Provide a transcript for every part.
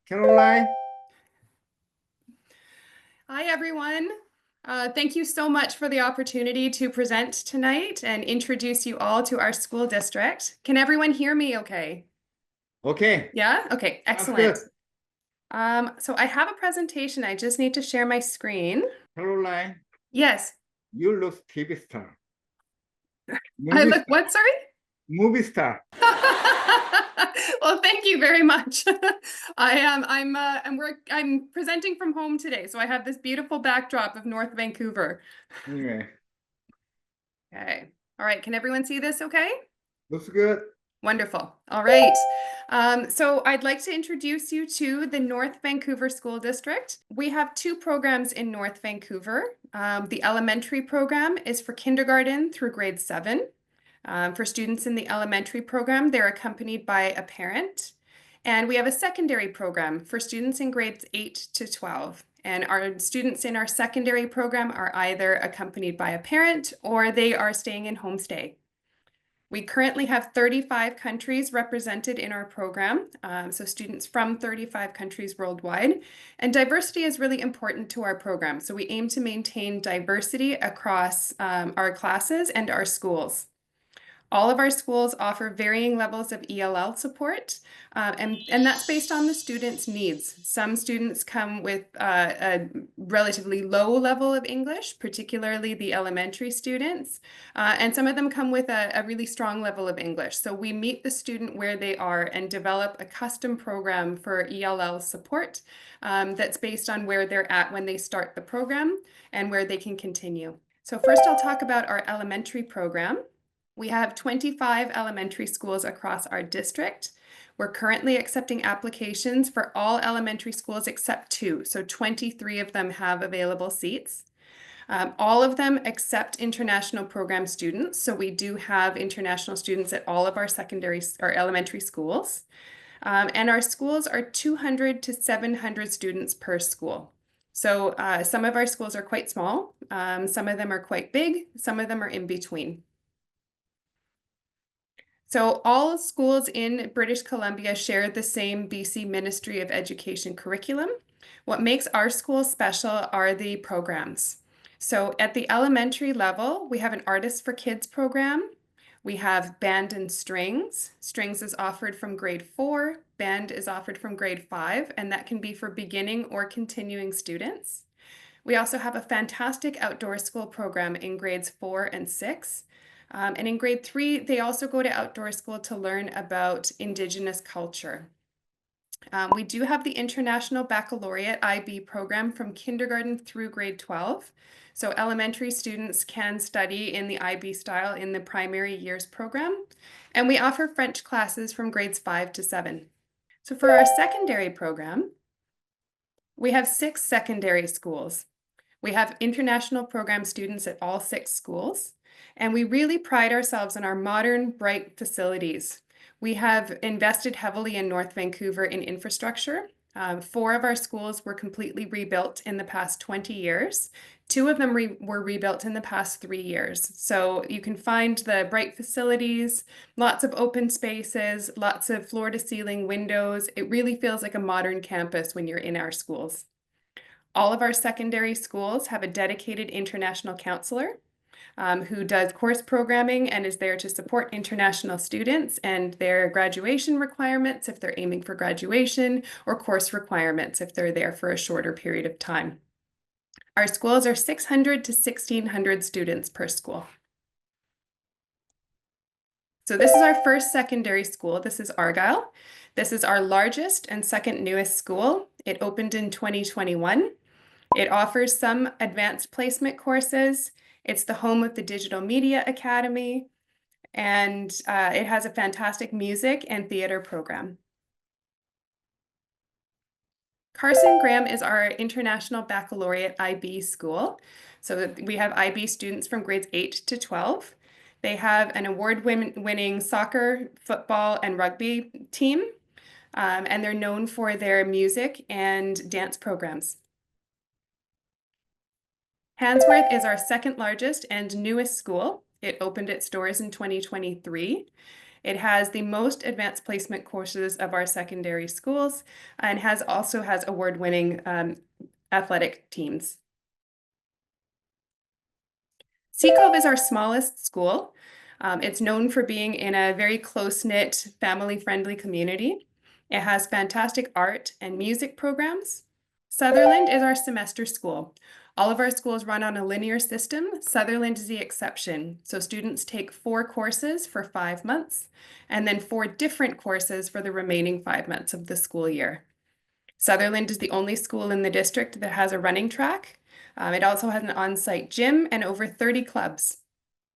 Caroline. Hi, everyone. Thank you so much for the opportunity to present tonight and introduce you all to our school district. Can everyone hear me okay? Okay. Yeah? Okay, Sounds good. excellent. So I have a presentation. I just need to share my screen. Caroline, Yes. you look TV star. I Movie look, star. what, sorry? Movie star. Well, thank you very much. I'm presenting from home today, so I have this beautiful backdrop of North Vancouver. Anyway, Okay. All right, can everyone see this okay? looks good. Wonderful. All right. So I'd like to introduce you to the North Vancouver School District. We have two programs in North Vancouver. The elementary program is for kindergarten through grade 7. For students in the elementary program, they're accompanied by a parent. And we have a secondary program for students in grades 8 to 12. And our students in our secondary program are either accompanied by a parent or they are staying in homestay. We currently have 35 countries represented in our program, so students from 35 countries worldwide. And diversity is really important to our program. So we aim to maintain diversity across our classes and our schools. All of our schools offer varying levels of ELL support, and that's based on the students' needs. Some students come with a relatively low level of English, particularly the elementary students, and some of them come with a really strong level of English. So we meet the student where they are and develop a custom program for ELL support that's based on where they're at when they start the program and where they can continue. So first I'll talk about our elementary program. We have 25 elementary schools across our district. We're currently accepting applications for all elementary schools except 2, so 23 of them have available seats. All of them accept international program students, so we do have international students at all of our elementary schools. And our schools are 200 to 700 students per school. So some of our schools are quite small, some of them are quite big, some of them are in between. So all schools in British Columbia share the same BC Ministry of Education curriculum. What makes our school special are the programs. So at the elementary level, we have an Artists for Kids program. We have band and strings. Strings is offered from grade 4, band is offered from grade 5, and that can be for beginning or continuing students. We also have a fantastic outdoor school program in grades 4 and 6. And in grade 3, they also go to outdoor school to learn about Indigenous culture. We do have the International Baccalaureate IB program from kindergarten through grade 12. So elementary students can study in the IB style in the primary years program. And we offer French classes from grades 5 to 7. So for our secondary program, we have 6 secondary schools. We have international program students at all 6 schools. And we really pride ourselves on our modern, bright facilities. We have invested heavily in North Vancouver in infrastructure. 4 of our schools were completely rebuilt in the past 20 years. 2 of them were rebuilt in the past 3 years. So you can find the bright facilities, lots of open spaces, lots of floor-to-ceiling windows. It really feels like a modern campus when you're in our schools. All of our secondary schools have a dedicated international counselor who does course programming and is there to support international students and their graduation requirements if they're aiming for graduation, or course requirements if they're there for a shorter period of time. Our schools are 600 to 1,600 students per school. So this is our first secondary school. This is Argyle. This is our largest and second newest school. It opened in 2021. It offers some advanced placement courses. It's the home of the Digital Media Academy, and it has a fantastic music and theater program. Carson Graham is our International Baccalaureate IB school. So we have IB students from grades 8 to 12. They have an award-winning soccer, football, and rugby team, and they're known for their music and dance programs. Handsworth is our second largest and newest school. It opened its doors in 2023. It has the most advanced placement courses of our secondary schools and also has award-winning athletic teams. Seacove is our smallest school. It's known for being in a very close-knit, family-friendly community. It has fantastic art and music programs. Sutherland is our semester school. All of our schools run on a linear system. Sutherland is the exception. So students take 4 courses for 5 months, and then 4 different courses for the remaining 5 months of the school year. Sutherland is the only school in the district that has a running track. It also has an on-site gym and over 30 clubs.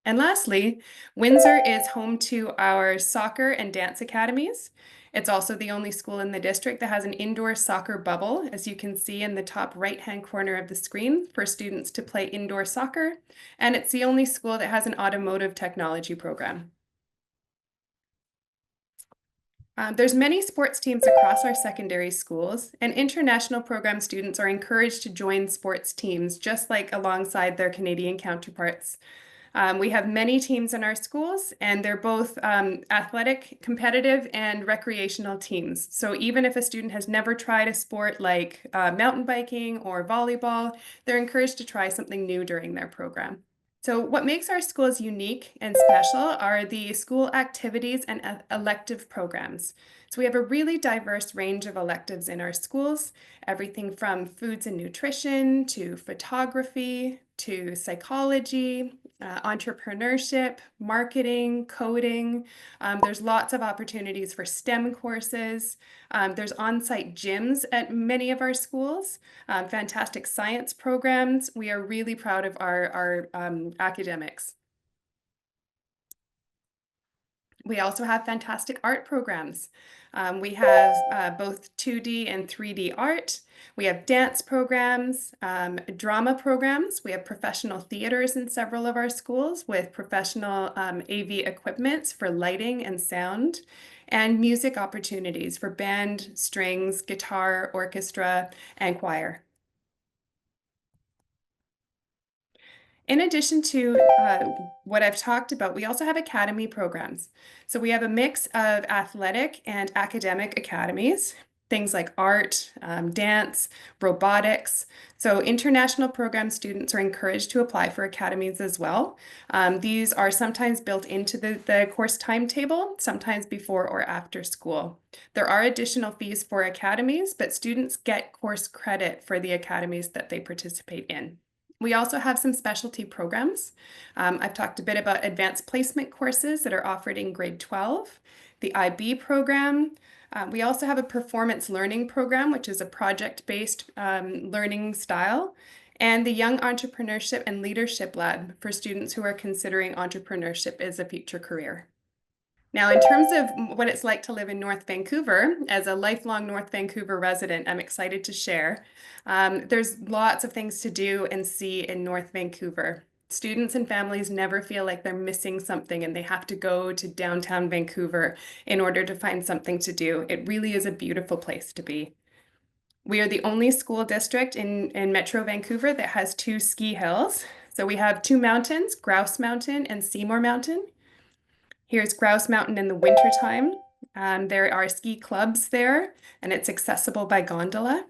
And lastly, Windsor is home to our soccer and dance academies. It's also the only school in the district that has an indoor soccer bubble, as you can see in the top right-hand corner of the screen, for students to play indoor soccer. And it's the only school that has an automotive technology program. There's many sports teams across our secondary schools, and international program students are encouraged to join sports teams, just like alongside their Canadian counterparts. We have many teams in our schools, and they're both athletic, competitive, and recreational teams. So even if a student has never tried a sport like mountain biking or volleyball, they're encouraged to try something new during their program. So what makes our schools unique and special are the school activities and elective programs. So we have a really diverse range of electives in our schools, everything from foods and nutrition to photography to psychology, entrepreneurship, marketing, coding. There's lots of opportunities for STEM courses. There's on-site gyms at many of our schools, fantastic science programs. We are really proud of our academics. We also have fantastic art programs. We have both 2D and 3D art. We have dance programs, drama programs. We have professional theaters in several of our schools with professional AV equipment for lighting and sound, and music opportunities for band, strings, guitar, orchestra, and choir. In addition to what I've talked about, we also have academy programs. So we have a mix of athletic and academic academies, things like art, dance, robotics. So international program students are encouraged to apply for academies as well. These are sometimes built into the course timetable, sometimes before or after school. There are additional fees for academies, but students get course credit for the academies that they participate in. We also have some specialty programs. I've talked a bit about advanced placement courses that are offered in grade 12, the IB program. We also have a performance learning program, which is a project-based learning style, and the Young Entrepreneurship and Leadership Lab for students who are considering entrepreneurship as a future career. Now, in terms of what it's like to live in North Vancouver, as a lifelong North Vancouver resident, I'm excited to share. There's lots of things to do and see in North Vancouver. Students and families never feel like they're missing something and they have to go to downtown Vancouver in order to find something to do. It really is a beautiful place to be. We are the only school district in Metro Vancouver that has 2 ski hills. So we have 2 mountains, Grouse Mountain and Seymour Mountain. Here's Grouse Mountain in the wintertime. There are ski clubs there, and it's accessible by gondola.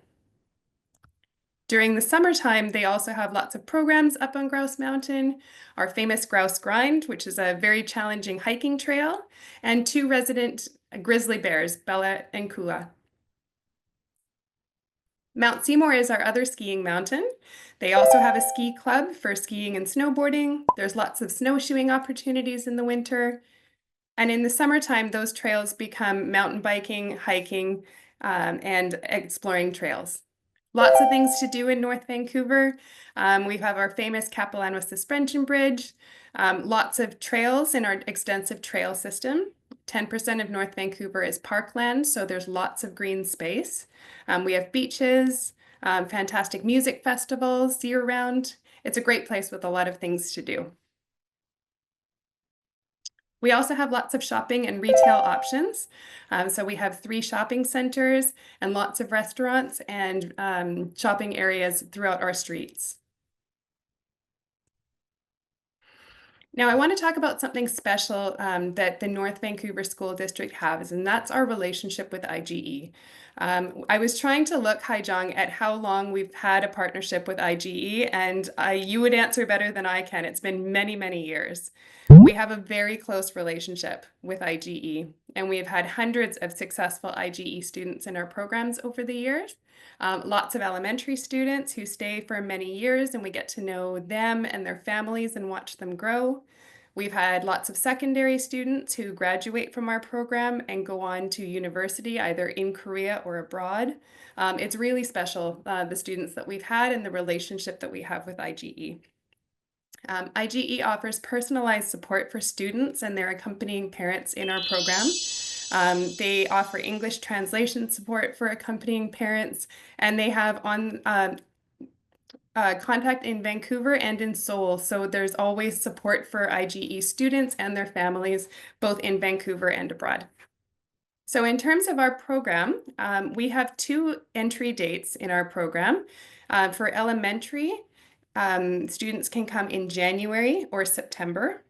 During the summertime, they also have lots of programs up on Grouse Mountain, our famous Grouse Grind, which is a very challenging hiking trail, and 2 resident grizzly bears, Bella and Kula. Mount Seymour is our other skiing mountain. They also have a ski club for skiing and snowboarding. There's lots of snowshoeing opportunities in the winter. And in the summertime, those trails become mountain biking, hiking, and exploring trails. Lots of things to do in North Vancouver. We have our famous Capilano Suspension Bridge, lots of trails in our extensive trail system. 10% of North Vancouver is parkland, so there's lots of green space. We have beaches, fantastic music festivals year-round. It's a great place with a lot of things to do. We also have lots of shopping and retail options. So we have 3 shopping centers and lots of restaurants and shopping areas throughout our streets. Now, I want to talk about something special that the North Vancouver School District has, and that's our relationship with IGE. I was trying to look, Haijong, at how long we've had a partnership with IGE, and you would answer better than I can. It's been many, many years. We have a very close relationship with IGE, and we've had hundreds of successful IGE students in our programs over the years. Lots of elementary students who stay for many years, and we get to know them and their families and watch them grow. We've had lots of secondary students who graduate from our program and go on to university, either in Korea or abroad. It's really special, the students that we've had and the relationship that we have with IGE. IGE offers personalized support for students and their accompanying parents in our program. They offer English translation support for accompanying parents, and they have contact in Vancouver and in Seoul. So there's always support for IGE students and their families, both in Vancouver and abroad. So in terms of our program, we have two entry dates in our program. For elementary, students can come in January or September.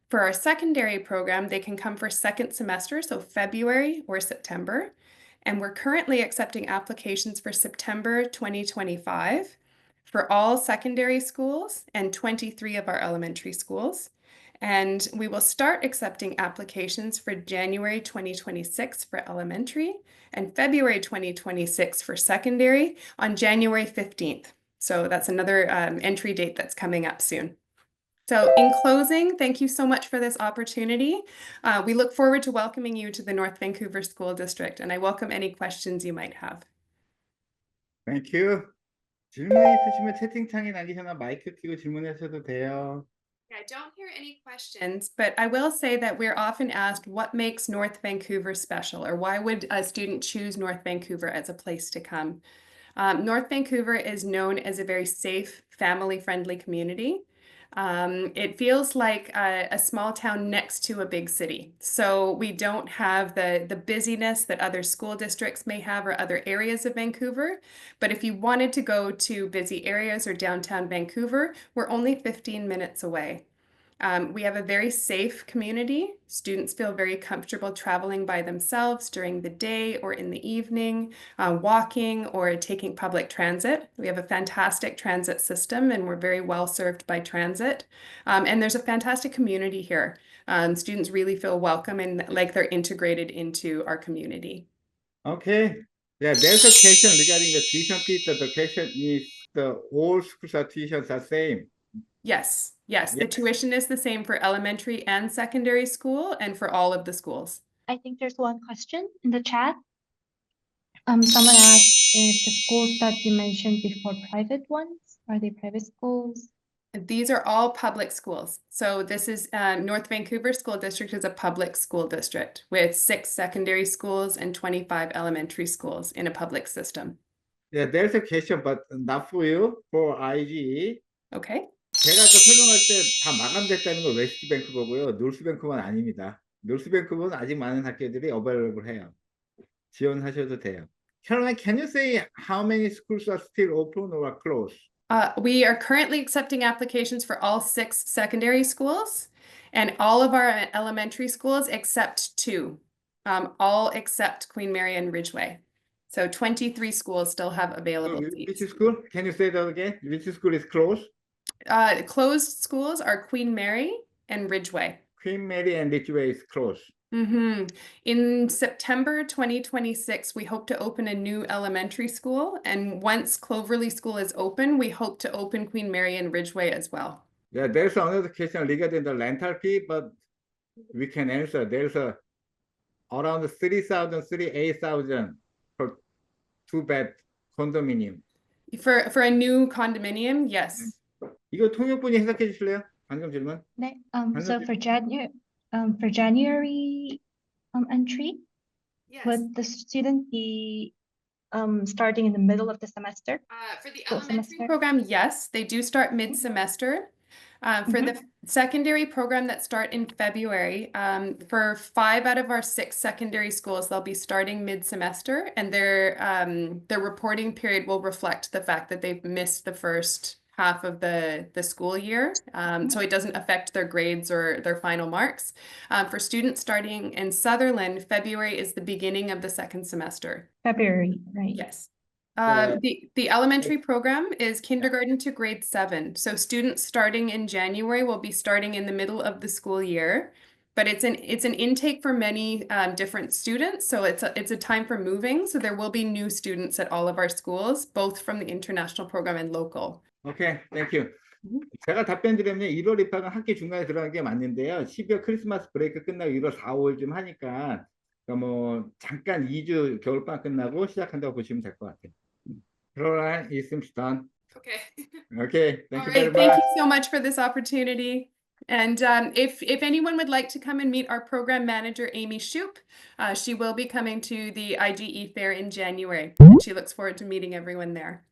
For our secondary program, they can come for second semester, so February or September. And we're currently accepting applications for September 2025 for all secondary schools and 23 of our elementary schools. And we will start accepting applications for January 2026 for elementary and February 2026 for secondary on January 15th. So that's another entry date that's coming up soon. So in closing, thank you so much for this opportunity. We look forward to welcoming you to the North Vancouver School District, and I welcome any questions you might have. Thank you. 질문 있으시면 채팅창에 남기거나 마이크 켜고 질문하셔도 돼요. I don't hear any questions, but I will say that we're often asked what makes North Vancouver special, or why would a student choose North Vancouver as a place to come? North Vancouver is known as a very safe, family-friendly community. It feels like a small town next to a big city. So we don't have the busyness that other school districts may have or other areas of Vancouver. But if you wanted to go to busy areas or downtown Vancouver, we're only 15 minutes away. We have a very safe community. Students feel very comfortable traveling by themselves during the day or in the evening, walking or taking public transit. We have a fantastic transit system and we're very well served by transit. And there's a fantastic community here. Students really feel welcome and like they're integrated into our community. Okay. Yeah, there's a question regarding the tuition fee. The question is the all schools are tuitions are same. Yes, yes. The Yes. tuition is the same for elementary and secondary school and for all of the schools. I think there's one question in the chat. Someone asked if the schools that you mentioned before private ones, are they private schools? These are all public schools. So this is North Vancouver School District is a public school district with 6 secondary schools and 25 elementary schools in a public system. Yeah, there's a question, but not for you, for IGE. Okay. 제가 아까 설명할 때 다 마감됐다는 건 웨스트 밴쿠버고요. 노스 밴쿠버는 아닙니다. 노스 밴쿠버는 아직 많은 학교들이 어베일러블 해요. 지원하셔도 돼요. Caroline, can you say how many schools are still open or closed? We are currently accepting applications for all 6 secondary schools and all of our elementary schools except 2, all except Queen Mary and Ridgeway. So 23 schools still have available Which seats. school? Can you say that again? Which school is closed? Closed schools are Queen Mary and Ridgeway. Queen Mary and Ridgeway is closed. In September 2026, we hope to open a new elementary school. And once Cloverleigh School is open, we hope to open Queen Mary and Ridgeway as well. Yeah, there's another question regarding the rental fee, but we can answer. There's around 3,000, 38,000 for 2-bed condominium. For a new condominium, yes. 이거 통역분이 해석해 주실래요? 방금 질문. 네. So for January entry, Yes. would the student be starting in the middle of the semester? For the Full elementary semester? program, yes, they do start mid-semester. For the secondary program that start in February, for 5 out of our 6 secondary schools, they'll be starting mid-semester, and their reporting period will reflect the fact that they've missed the first half of the school year, so it doesn't affect their grades or their final marks. For students starting in Sutherland, February is the beginning of the second semester. February, right? Yes. Uh, The elementary program is kindergarten to grade 7. So students starting in January will be starting in the middle of the school year, but it's an intake for many different students. So it's a time for moving. So there will be new students at all of our schools, both from the international program and local. 오케이, 땡큐. 제가 답변 드리면 1월 입학은 학기 중간에 들어가는 게 맞는데요. 12월 크리스마스 브레이크 끝나고 1월 4, 5월쯤 하니까 그러니까 뭐 잠깐 2주 겨울방학 끝나고 시작한다고 보시면 될 것 같아요. 그러나 있으면 done. Okay. Okay, All thank you right. very Thank much. you so much for this opportunity. And if anyone would like to come and meet our program manager, Amy Shoup, she will be coming to the IGE fair in January. And she looks forward to meeting everyone there.